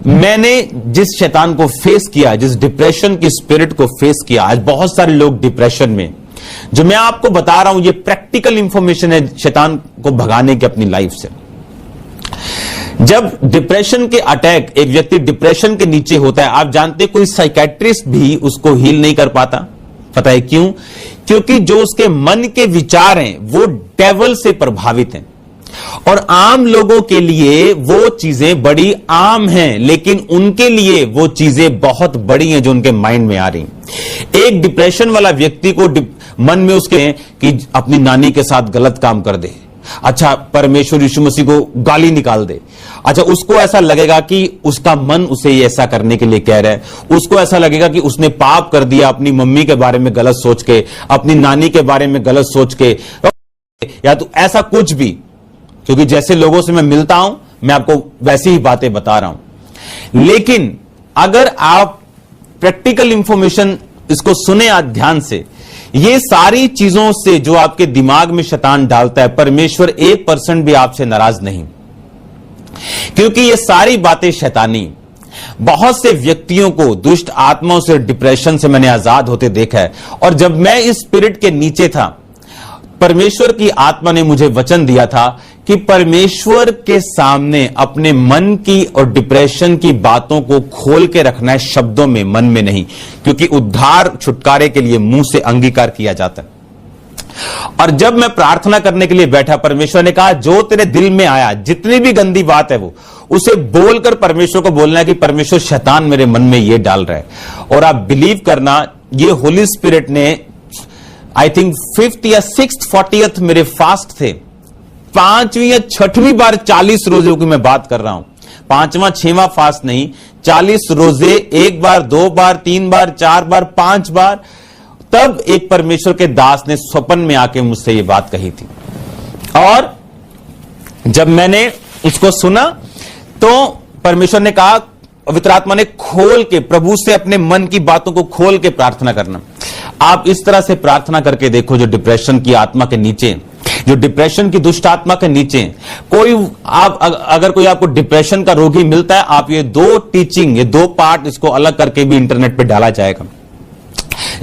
मैंने जिस शैतान को फेस किया, जिस डिप्रेशन की स्पिरिट को फेस किया, आज बहुत सारे लोग डिप्रेशन में, जो मैं आपको बता रहा हूं ये प्रैक्टिकल इंफॉर्मेशन है शैतान को भगाने की अपनी लाइफ से। जब डिप्रेशन के अटैक, एक व्यक्ति डिप्रेशन के नीचे होता है, आप जानते हैं कोई साइकेट्रिस्ट भी उसको हील नहीं कर पाता। पता है क्यों? क्योंकि जो उसके मन के विचार हैं वो डेविल से प्रभावित हैं, और आम लोगों के लिए वो चीजें बड़ी आम हैं, लेकिन उनके लिए वो चीजें बहुत बड़ी हैं जो उनके माइंड में आ रही हैं। एक डिप्रेशन वाला व्यक्ति को मन में उसके कि अपनी नानी के साथ गलत काम कर दे, अच्छा परमेश्वर यीशु मसीह को गाली निकाल दे, अच्छा उसको ऐसा लगेगा कि उसका मन उसे ऐसा करने के लिए कह रहा है, उसको ऐसा लगेगा कि उसने पाप कर दिया अपनी मम्मी के बारे में गलत सोच के, अपनी नानी के बारे में गलत सोच के, या तो ऐसा कुछ भी। क्योंकि जैसे लोगों से मैं मिलता हूं, मैं आपको वैसी ही बातें बता रहा हूं। लेकिन अगर आप प्रैक्टिकल इंफॉर्मेशन इसको सुने आज ध्यान से, ये सारी चीजों से जो आपके दिमाग में शैतान डालता है, परमेश्वर 1% भी आपसे नाराज नहीं, क्योंकि ये सारी बातें शैतानी। बहुत से व्यक्तियों को दुष्ट आत्माओं से, डिप्रेशन से मैंने आजाद होते देखा है। और जब मैं इस स्पिरिट के नीचे था, परमेश्वर की आत्मा ने मुझे वचन दिया था कि परमेश्वर के सामने अपने मन की और डिप्रेशन की बातों को खोल के रखना है, शब्दों में, मन में नहीं, क्योंकि उद्धार छुटकारे के लिए मुंह से अंगीकार किया जाता है। और जब मैं प्रार्थना करने के लिए बैठा, परमेश्वर ने कहा जो तेरे दिल में आया, जितनी भी गंदी बात है वो उसे बोलकर परमेश्वर को बोलना है कि परमेश्वर शैतान मेरे मन में ये डाल रहा है। और आप बिलीव करना, ये होली स्पिरिट ने आई थिंक 5th या 6th 40th मेरे फास्ट थे, 5वीं या 6वीं बार 40 रोजों की मैं बात कर रहा हूं, 5वां 6वां फास्ट नहीं, 40 रोजे, 1 बार 2 बार 3 बार 4 बार 5 बार। तब एक परमेश्वर के दास ने स्वप्न में आके मुझसे ये बात कही थी, और जब मैंने उसको सुना तो परमेश्वर ने कहा, पवित्र आत्मा ने खोल के, प्रभु से अपने मन की बातों को खोल के प्रार्थना करना। आप इस तरह से प्रार्थना करके देखो, जो डिप्रेशन की आत्मा के नीचे, जो डिप्रेशन की दुष्ट आत्मा के नीचे कोई, आप अगर कोई आपको डिप्रेशन का रोगी मिलता है, आप ये 2 टीचिंग, ये 2 पार्ट इसको अलग करके भी इंटरनेट पे डाला जाएगा।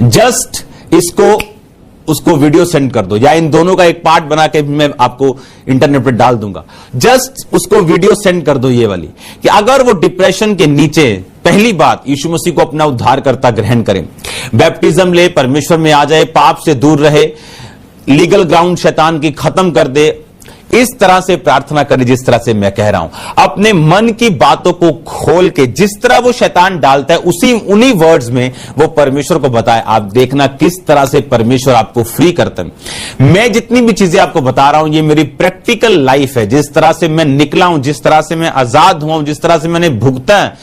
जस्ट इसको, उसको वीडियो सेंड कर दो, या इन दोनों का एक पार्ट बना के मैं आपको इंटरनेट पे डाल दूंगा। जस्ट उसको वीडियो सेंड कर दो, ये वाली, कि अगर वो डिप्रेशन के नीचे, पहली बात यीशु मसीह को अपना उद्धारकर्ता ग्रहण करें, बैप्टिज्म ले, परमेश्वर में आ जाए, पाप से दूर रहे, लीगल ग्राउंड शैतान की खत्म कर दे, इस तरह से प्रार्थना करें जिस तरह से मैं कह रहा हूं। अपने मन की बातों को खोल के, जिस तरह वो शैतान डालता है उन्हीं वर्ड्स में वो परमेश्वर को बताए। आप देखना किस तरह से परमेश्वर आपको फ्री करता है। मैं जितनी भी चीजें आपको बता रहा हूं, ये मेरी प्रैक्टिकल लाइफ है, जिस तरह से मैं निकला हूं, जिस तरह से मैं आजाद हुआ हूं, जिस तरह से मैंने भुगता है।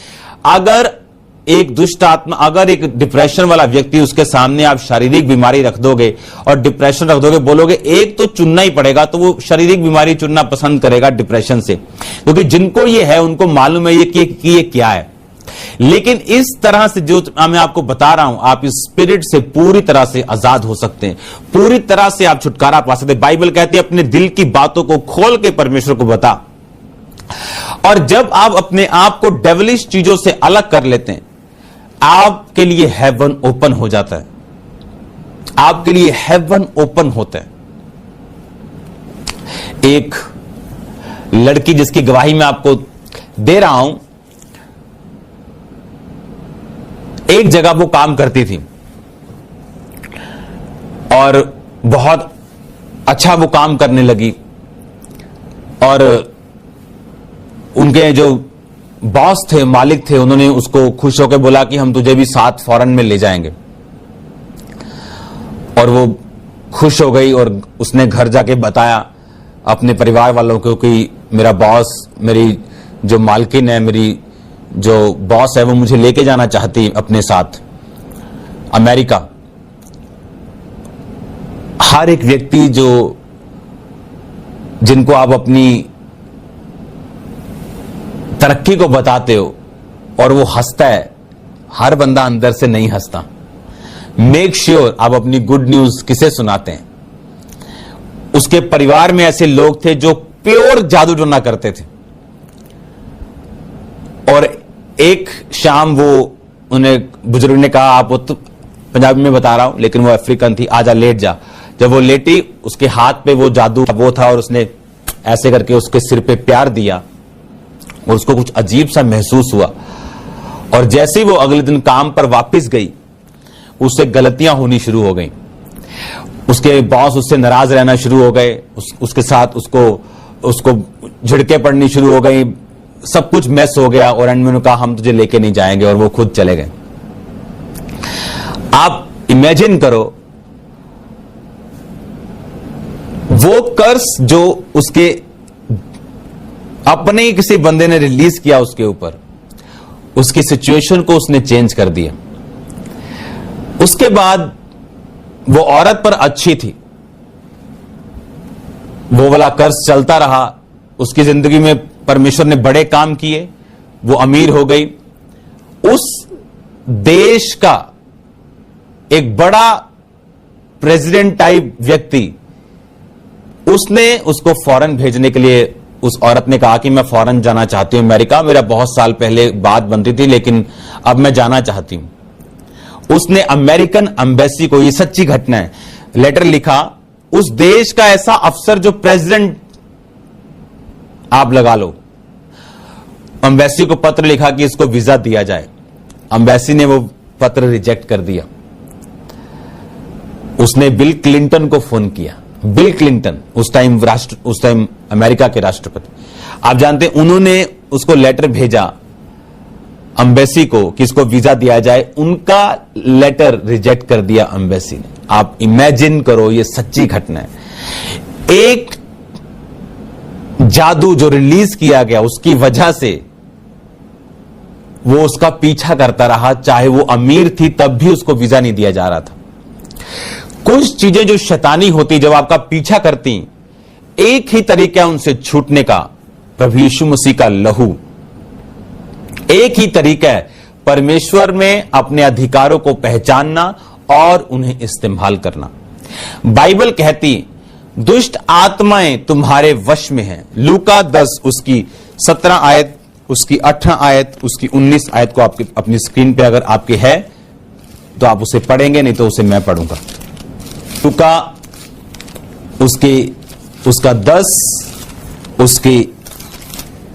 अगर एक दुष्ट आत्मा, अगर एक डिप्रेशन वाला व्यक्ति, उसके सामने आप शारीरिक बीमारी रख दोगे और डिप्रेशन रख दोगे, बोलोगे एक तो चुनना ही पड़ेगा, तो वो शारीरिक बीमारी चुनना पसंद करेगा डिप्रेशन से, क्योंकि जिनको ये है उनको मालूम है कि ये क्या है। लेकिन इस तरह से जो मैं आपको बता रहा हूं, आप इस स्पिरिट से पूरी तरह से आजाद हो सकते हैं, पूरी तरह से आप छुटकारा पा सकते हैं। बाइबल कहती है अपने दिल की बातों को खोल के परमेश्वर को बता। और जब आप अपने आप को डेविलिश चीजों से अलग कर लेते हैं, आपके लिए हेवन ओपन हो जाता है, आपके लिए हेवन ओपन होता है। एक लड़की जिसकी गवाही मैं आपको दे रहा हूं, एक जगह वो काम करती थी और बहुत अच्छा वो काम करने लगी, और उनके जो बॉस थे, मालिक थे, उन्होंने उसको खुश होकर बोला कि हम तुझे भी साथ फॉरेन में ले जाएंगे। और वो खुश हो गई और उसने घर जाके बताया अपने परिवार वालों को कि मेरा बॉस, मेरी जो मालकिन है, मेरी जो बॉस है, वो मुझे लेके जाना चाहती अपने साथ अमेरिका। हर एक व्यक्ति जिनको आप अपनी तरक्की को बताते हो और वो हंसता है, हर बंदा अंदर से नहीं हंसता। मेक श्योर आप अपनी गुड न्यूज किसे सुनाते हैं। उसके परिवार में ऐसे लोग थे जो प्योर जादू टोना करते थे, और एक शाम वो उन्हें बुजुर्ग ने कहा, आप वो तो पंजाबी में बता रहा हूं लेकिन वो अफ्रीकन थी, आजा लेट जा। जब वो लेटी, उसके हाथ पे वो जादू वो था और उसने ऐसे करके उसके सिर पे प्यार दिया और उसको कुछ अजीब सा महसूस हुआ। और जैसे ही वो अगले दिन काम पर वापस गई, उससे गलतियां होनी शुरू हो गई। उसके बॉस उससे नाराज रहना शुरू हो गए, उसके साथ उसको झिड़के पड़नी शुरू हो गई, सब कुछ मैस हो गया। और एंड में उन्होंने कहा हम तुझे लेके नहीं जाएंगे, और वो खुद चले गए। आप इमेजिन करो, वो कर्ज जो उसके अपने ही किसी बंदे ने रिलीज किया उसके ऊपर, उसकी सिचुएशन को उसने चेंज कर दिया। उसके बाद वो औरत पर अच्छी थी, वो वाला कर्ज चलता रहा, उसकी जिंदगी में परमेश्वर ने बड़े काम किए, वो अमीर हो गई। उस देश का एक बड़ा प्रेसिडेंट टाइप व्यक्ति, उसने उसको फॉरेन भेजने के लिए, उस औरत ने कहा कि मैं फॉरेन जाना चाहती हूं अमेरिका, मेरा बहुत साल पहले बात बनती थी लेकिन अब मैं जाना चाहती हूं। उसने अमेरिकन एम्बेसी को, ये सच्ची घटना है, लेटर लिखा। उस देश का ऐसा अफसर जो प्रेसिडेंट आप लगा लो, एम्बेसी को पत्र लिखा कि इसको वीजा दिया जाए। एम्बेसी ने वो पत्र रिजेक्ट कर दिया। उसने बिल क्लिंटन को फोन किया। बिल क्लिंटन उस टाइम अमेरिका के राष्ट्रपति, आप जानते हैं, उन्होंने उसको लेटर भेजा एम्बेसी को कि इसको वीजा दिया जाए। उनका लेटर रिजेक्ट कर दिया एम्बेसी ने। आप इमेजिन करो, ये सच्ची घटना है। एक जादू जो रिलीज किया गया, उसकी वजह से वो उसका पीछा करता रहा, चाहे वो अमीर थी तब भी उसको वीजा नहीं दिया जा रहा था। कुछ चीजें जो शैतानी होती, जब आपका पीछा करती, एक ही तरीका है उनसे छूटने का, प्रभु यीशु मसीह का लहू। एक ही तरीका है परमेश्वर में अपने अधिकारों को पहचानना और उन्हें इस्तेमाल करना। बाइबल कहती दुष्ट आत्माएं तुम्हारे वश में हैं। लूका 10 उसकी 17 आयत, उसकी 18 आयत, उसकी 19 आयत को आपके अपनी स्क्रीन पे अगर आपके है तो आप उसे पढ़ेंगे, नहीं तो उसे मैं पढ़ूंगा। लूका उसका 10, उसकी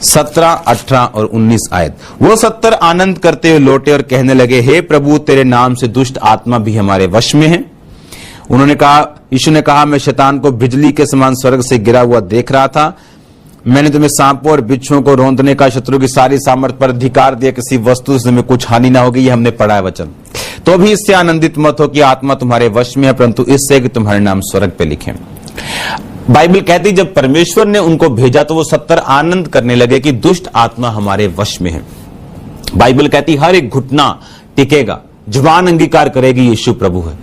17, 18 और 19 आयत। वो 70 आनंद करते हुए लौटे और कहने लगे, हे प्रभु, तेरे नाम से दुष्ट आत्मा भी हमारे वश में है। उन्होंने कहा, यीशु ने कहा, मैं शैतान को बिजली के समान स्वर्ग से गिरा हुआ देख रहा था। मैंने तुम्हें सांपों और बिच्छुओं को रौंदने का, शत्रु की सारी सामर्थ पर अधिकार दिया, किसी वस्तु से तुम्हें कुछ हानि ना होगी। ये हमने पढ़ा है वचन। तो भी इससे आनंदित मत हो कि आत्मा तुम्हारे वश में है, परंतु इससे कि तुम्हारे नाम स्वर्ग पे लिखे। बाइबल कहती जब परमेश्वर ने उनको भेजा तो वो 70 आनंद करने लगे कि दुष्ट आत्मा हमारे वश में है। बाइबल कहती हर एक घुटना टिकेगा, जुबान अंगीकार करेगी यीशु प्रभु है।